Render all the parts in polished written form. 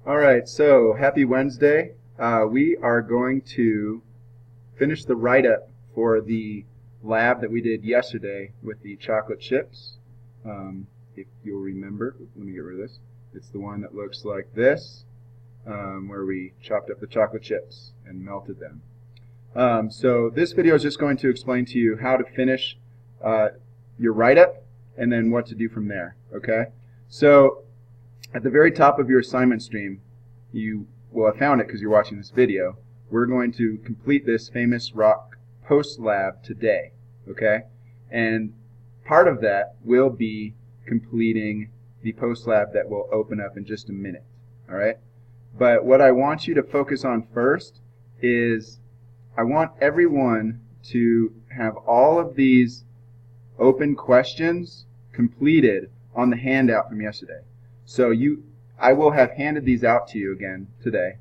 Alright, so happy Wednesday. We are going to finish the write-up for the lab that we did yesterday with the chocolate chips. If you'll remember, let me get rid of this. It's the one that looks like this, where we chopped up the chocolate chips and melted them. So this video is just going to explain to you how to finish your write-up and then what to do from there. Okay? So at the very top of your assignment stream, you will have found it because you're watching this video. We're going to complete this famous rock post lab today. Okay? And part of that will be completing the post lab that will open up in just a minute. Alright? But what I want you to focus on first is I want everyone to have all of these open questions completed on the handout from yesterday. So I will have handed these out to you again today,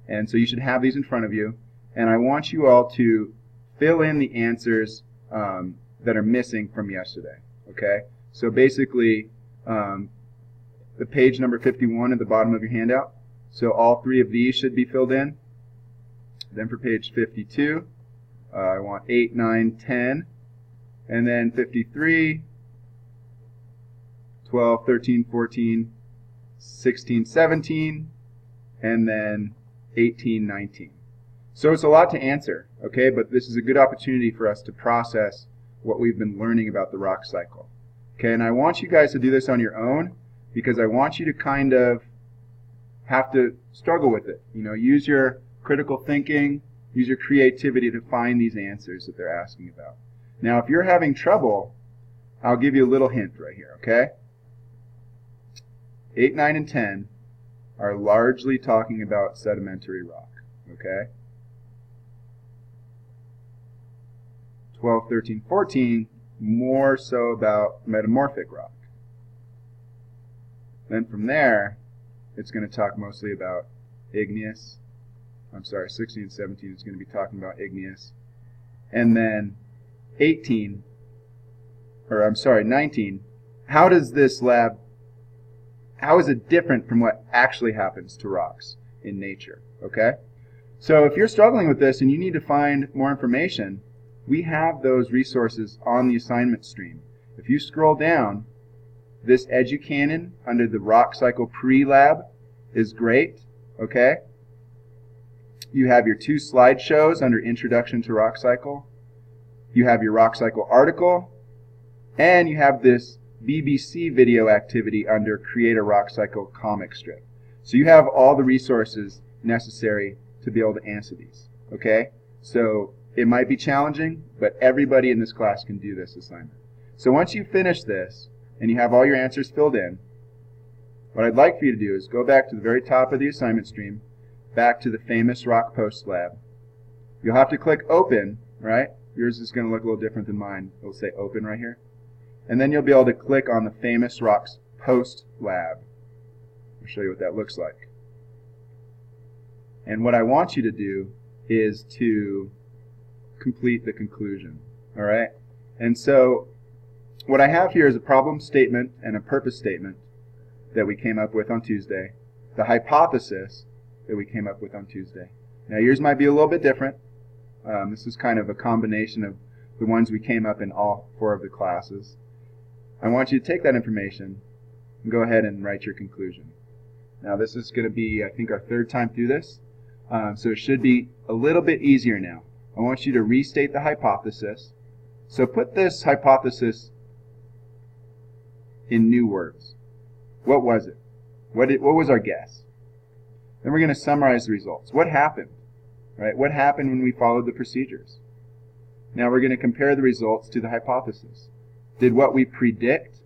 and so you should have these in front of you, and I want you all to fill in the answers that are missing from yesterday. Okay? So basically, the page number 51 at the bottom of your handout, so all three of these should be filled in. Then for page 52, I want 8, 9, 10, and then 53, 12, 13, 14, 16, 17, and then 18, 19. So it's a lot to answer, okay, but this is a good opportunity for us to process what we've been learning about the rock cycle. Okay, and I want you guys to do this on your own because I want you to kind of have to struggle with it. You know, use your critical thinking, use your creativity to find these answers that they're asking about. Now, if you're having trouble, I'll give you a little hint right here, okay? 8, 9, and 10 are largely talking about sedimentary rock, okay? 12, 13, 14, more so about metamorphic rock. Then from there, it's going to talk mostly about igneous. 16 and 17 is going to be talking about igneous. And then 19, how is it different from what actually happens to rocks in nature? Okay? So if you're struggling with this and you need to find more information, we have those resources on the assignment stream. If you scroll down, this EduCanon under the Rock Cycle Pre-Lab is great. Okay? You have your 2 slideshows under Introduction to Rock Cycle. You have your Rock Cycle article. And you have this BBC video activity under Create a Rock Cycle comic strip. So you have all the resources necessary to be able to answer these. Okay? So it might be challenging, but everybody in this class can do this assignment. So once you finish this and you have all your answers filled in, what I'd like for you to do is go back to the very top of the assignment stream, back to the famous rock post lab. You'll have to click open, right? Yours is going to look a little different than mine. It'll say open right here. And then you'll be able to click on the famous rocks post lab. I'll show you what that looks like. And what I want you to do is to complete the conclusion. All right? And so what I have here is a problem statement and a purpose statement that we came up with on Tuesday, the hypothesis that we came up with on Tuesday. Now yours might be a little bit different. This is kind of a combination of the ones we came up in all 4 of the classes. I want you to take that information and go ahead and write your conclusion. Now this is going to be, I think, our 3rd time through this, so it should be a little bit easier now. I want you to restate the hypothesis. So put this hypothesis in new words. What was it? What was our guess? Then we're going to summarize the results. What happened? Right? What happened when we followed the procedures? Now we're going to compare the results to the hypothesis. Did what we predict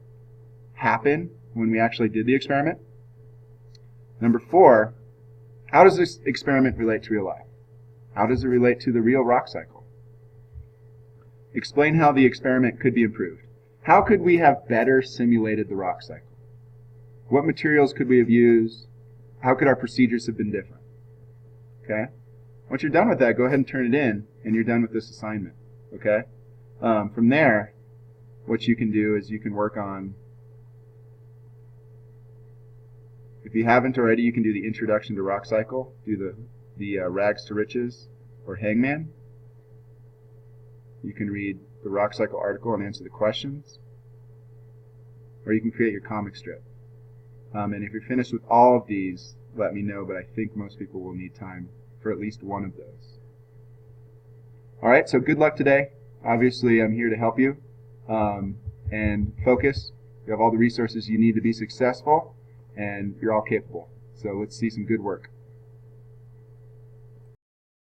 happen when we actually did the experiment? Number 4, how does this experiment relate to real life? How does it relate to the real rock cycle? Explain how the experiment could be improved. How could we have better simulated the rock cycle? What materials could we have used? How could our procedures have been different? Okay? Once you're done with that, go ahead and turn it in, and you're done with this assignment. Okay? From there, what you can do is you can work on If you haven't already, you can do the Introduction to Rock Cycle, do the Rags to Riches or Hangman. You can read the Rock Cycle article and answer the questions, or you can create your comic strip. And if you're finished with all of these, let me know, but I think most people will need time for at least one of those. All right, so good luck today. Obviously, I'm here to help you. And focus. You have all the resources you need to be successful, and you're all capable. So let's see some good work.